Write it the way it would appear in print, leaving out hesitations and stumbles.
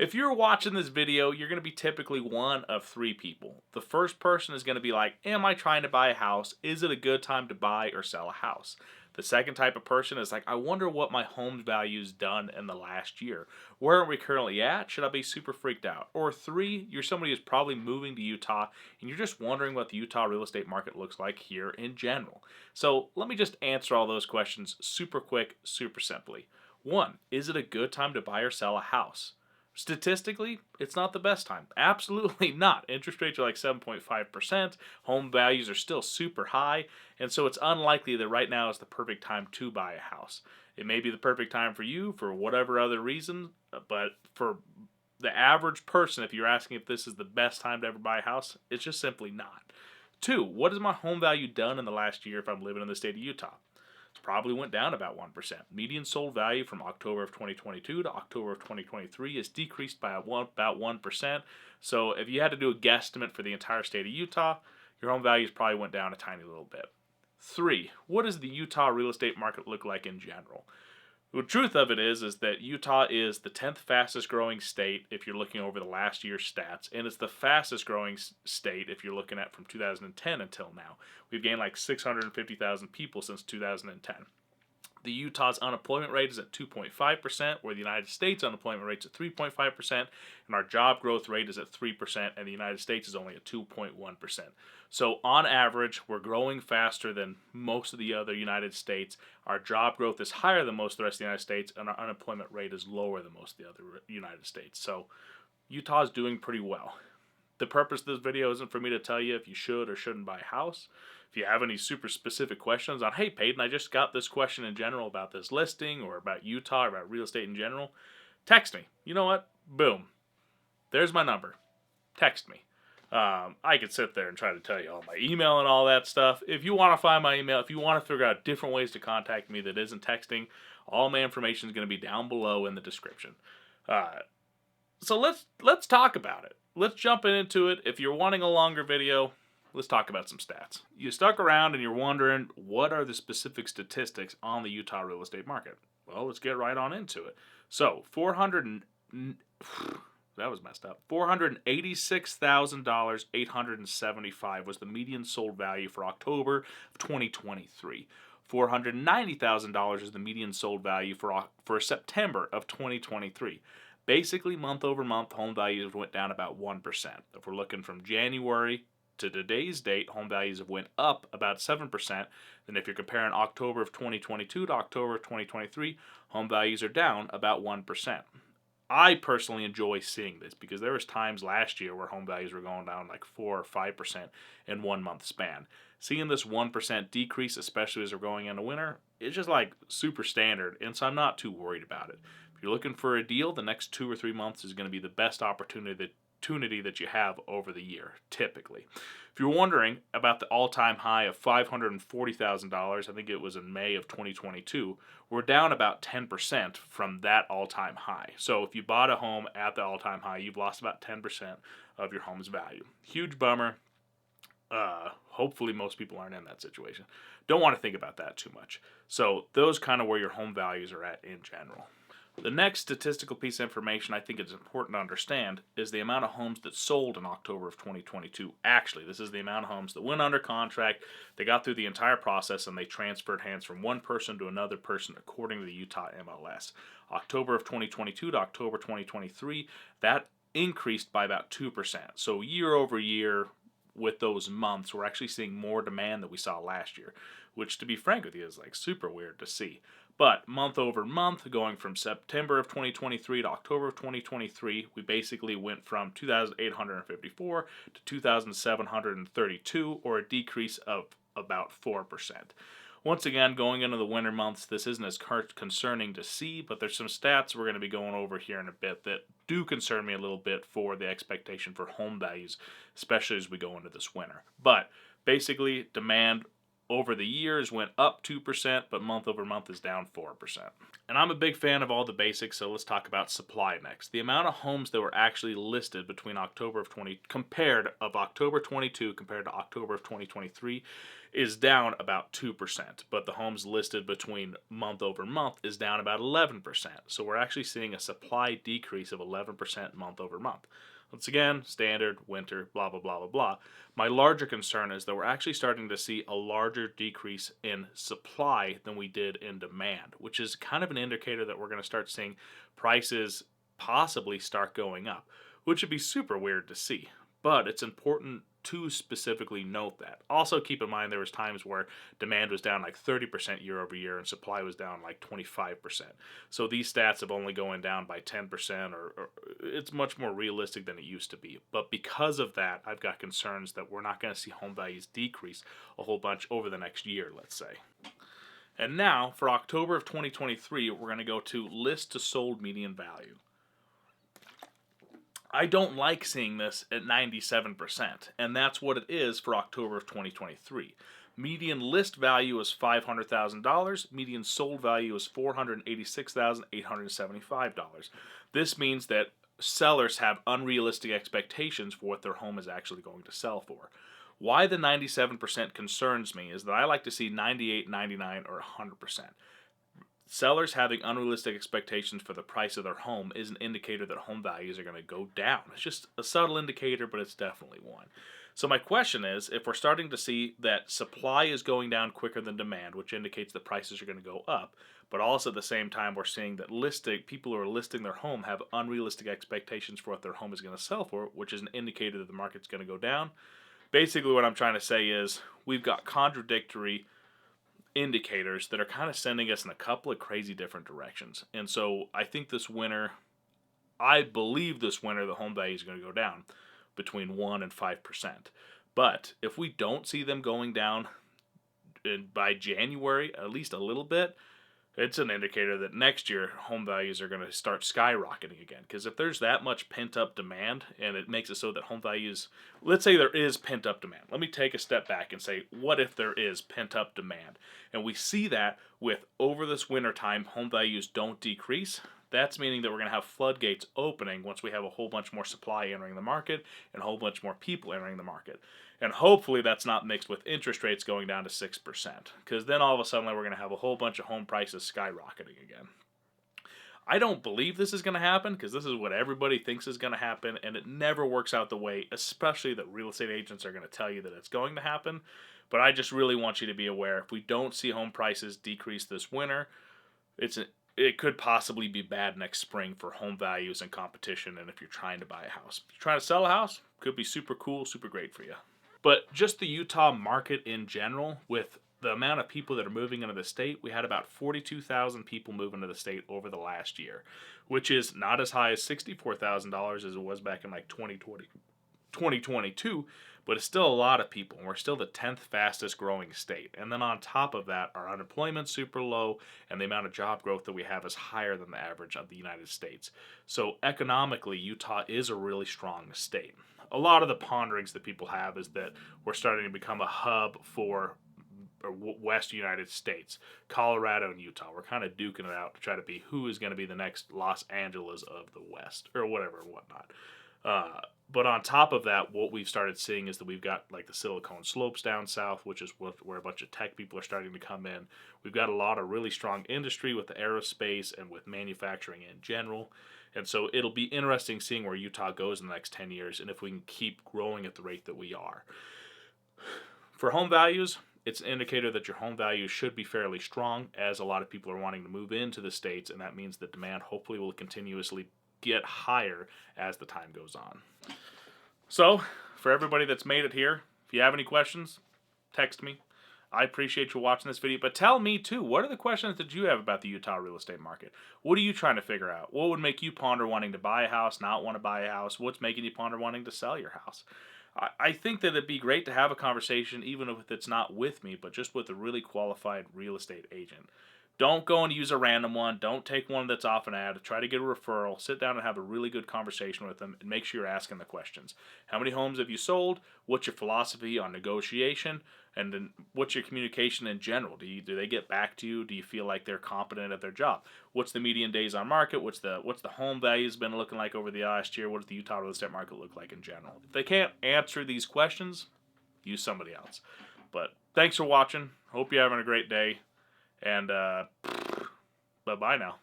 If you're watching this video, you're going to be typically one of three people. The first person is going to be like, am I trying to buy a house? Is it a good time to buy or sell a house? The second type of person is like, I wonder what my home's value's done in the last year. Where are we currently at? Should I be super freaked out? Or three, you're somebody who's probably moving to Utah and you're just wondering what the Utah real estate market looks like here in general. So let me just answer all those questions super quick, super simply. One, is it a good time to buy or sell a house? Statistically, it's not the best time. Absolutely not. Interest rates are like 7.5%. Home values are still super high. And so it's unlikely that right now is the perfect time to buy a house. It may be the perfect time for you for whatever other reason, but for the average person, if you're asking if this is the best time to ever buy a house, it's just simply not. Two, what has my home value done in the last year if I'm living in the state of Utah? It's probably went down about 1%. Median sold value from October of 2022 to October of 2023 is decreased by about 1%. So if you had to do a guesstimate for the entire state of Utah, your home values probably went down a tiny little bit. Three, what does the Utah real estate market look like in general? The truth of it is that Utah is the 10th fastest growing state if you're looking over the last year's stats, and it's the fastest growing state if you're looking at from 2010 until now. We've gained like 650,000 people since 2010. The Utah's unemployment rate is at 2.5%, where the United States unemployment rate is at 3.5%, and our job growth rate is at 3%, and the United States is only at 2.1%. So on average, we're growing faster than most of the other United States. Our job growth is higher than most of the rest of the United States, and our unemployment rate is lower than most of the other United States. So Utah's doing pretty well. The purpose of this video isn't for me to tell you if you should or shouldn't buy a house. If you have any super specific questions on, hey, Peyton, I just got this question in general about this listing or about Utah or about real estate in general, text me. You know what? Boom. There's my number. Text me. I could sit there and try to tell you all my email and all that stuff. If you want to find my email, if you want to figure out different ways to contact me that isn't texting, all my information is going to be down below in the description. So let's talk about it. Let's jump into it. If you're wanting a longer video, let's talk about some stats. You stuck around and you're wondering, what are the specific statistics on the Utah real estate market? Well, let's get right on into it. So, that was messed up. $486,875 was the median sold value for October of 2023. $490,000 is the median sold value for September of 2023. Basically, month over month, home values went down about 1%. If we're looking from January to today's date, home values have went up about 7%. Then if you're comparing October of 2022 to October of 2023, home values are down about 1%. I personally enjoy seeing this because there was times last year where home values were going down like 4 or 5% in 1 month span. Seeing this 1% decrease, especially as we're going into winter, it's just like super standard, and so I'm not too worried about it. If you're looking for a deal, the next 2 or 3 months is going to be the best opportunity that you have over the year, typically. If you're wondering about the all-time high of $540,000, I think it was in May of 2022, we're down about 10% from that all-time high. So if you bought a home at the all-time high, you've lost about 10% of your home's value. Huge bummer. Hopefully most people aren't in that situation. Don't want to think about that too much. So those kind of where your home values are at in general. The next statistical piece of information I think is important to understand is the amount of homes that sold in October of 2022. Actually, this is the amount of homes that went under contract, they got through the entire process, and they transferred hands from one person to another person according to the Utah MLS. October of 2022 to October 2023, that increased by about 2%. So year over year, with those months, we're actually seeing more demand than we saw last year, which, to be frank with you, is like super weird to see. But month over month, going from September of 2023 to October of 2023, we basically went from 2,854 to 2,732, or a decrease of about 4%. Once again, going into the winter months, this isn't as concerning to see, but there's some stats we're going to be going over here in a bit that do concern me a little bit for the expectation for home values, especially as we go into this winter. But basically, demand over the years went up 2%, but month over month is down 4%. And I'm a big fan of all the basics, so let's talk about supply next. The amount of homes that were actually listed between October 22 compared to October of 2023 is down about 2%, but the homes listed between month over month is down about 11%. So we're actually seeing a supply decrease of 11% month over month. Once again, standard, winter, blah, blah, blah, blah, blah. My larger concern is that we're actually starting to see a larger decrease in supply than we did in demand, which is kind of an indicator that we're going to start seeing prices possibly start going up, which would be super weird to see. But it's important to specifically note that. Also keep in mind there was times where demand was down like 30% year over year and supply was down like 25%. So these stats have only going down by 10% or it's much more realistic than it used to be. But because of that, I've got concerns that we're not going to see home values decrease a whole bunch over the next year, let's say. And now for October of 2023, we're going to go to list to sold median value. I don't like seeing this at 97%, and that's what it is for October of 2023. Median list value is $500,000. Median sold value is $486,875. This means that sellers have unrealistic expectations for what their home is actually going to sell for. Why the 97% concerns me is that I like to see 98, 99, or 100%. Sellers having unrealistic expectations for the price of their home is an indicator that home values are going to go down. It's just a subtle indicator, but it's definitely one. So my question is, if we're starting to see that supply is going down quicker than demand, which indicates that prices are going to go up, but also at the same time we're seeing that people who are listing their home have unrealistic expectations for what their home is going to sell for, which is an indicator that the market's going to go down. Basically what I'm trying to say is we've got contradictory indicators that are kind of sending us in a couple of crazy different directions. And so I think I believe this winter the home value is going to go down between 1 and 5%. But if we don't see them going down by January, at least a little bit, it's an indicator that next year home values are going to start skyrocketing again. Because if there's that much pent-up demand and it makes it so that home values, let's say there is pent-up demand. Let me take a step back and say, what if there is pent-up demand? And we see that with over this winter time, home values don't decrease. That's meaning that we're going to have floodgates opening once we have a whole bunch more supply entering the market and a whole bunch more people entering the market. And hopefully that's not mixed with interest rates going down to 6%, because then all of a sudden we're going to have a whole bunch of home prices skyrocketing again. I don't believe this is going to happen because this is what everybody thinks is going to happen, and it never works out the way, especially that real estate agents are going to tell you that it's going to happen. But I just really want you to be aware, if we don't see home prices decrease this winter, it could possibly be bad next spring for home values and competition. And if you're trying to buy a house, if you're trying to sell a house, could be super cool, super great for you. But just the Utah market in general, with the amount of people that are moving into the state, we had about 42,000 people move into the state over the last year, which is not as high as $64,000 as it was back in like 2022, but it's still a lot of people, and we're still the 10th fastest growing state. And then on top of that, our unemployment's super low, and the amount of job growth that we have is higher than the average of the United States. So economically, Utah is a really strong state. A lot of the ponderings that people have is that we're starting to become a hub for West United States, Colorado and Utah. We're kind of duking it out to try to be who is going to be the next Los Angeles of the West, or whatever and whatnot. But on top of that, what we've started seeing is that we've got like the Silicon Slopes down south, which is where a bunch of tech people are starting to come in. We've got a lot of really strong industry with the aerospace and with manufacturing in general. And so it'll be interesting seeing where Utah goes in the next 10 years and if we can keep growing at the rate that we are. For home values, it's an indicator that your home value should be fairly strong, as a lot of people are wanting to move into the states, and that means that demand hopefully will continuously get higher as the time goes on. So, for everybody that's made it here, if you have any questions, text me. I appreciate you watching this video, but tell me too, what are the questions that you have about the Utah real estate market? What are you trying to figure out? What would make you ponder wanting to buy a house, not want to buy a house? What's making you ponder wanting to sell your house? I think that it'd be great to have a conversation, even if it's not with me, but just with a really qualified real estate agent. Don't go and use a random one. Don't take one that's off an ad. Try to get a referral. Sit down and have a really good conversation with them and make sure you're asking the questions. How many homes have you sold? What's your philosophy on negotiation? And then what's your communication in general? Do they get back to you? Do you feel like they're competent at their job? What's the median days on market? What's the home values been looking like over the last year? What does the Utah real estate market look like in general? If they can't answer these questions, use somebody else. But thanks for watching. Hope you're having a great day. And bye-bye now.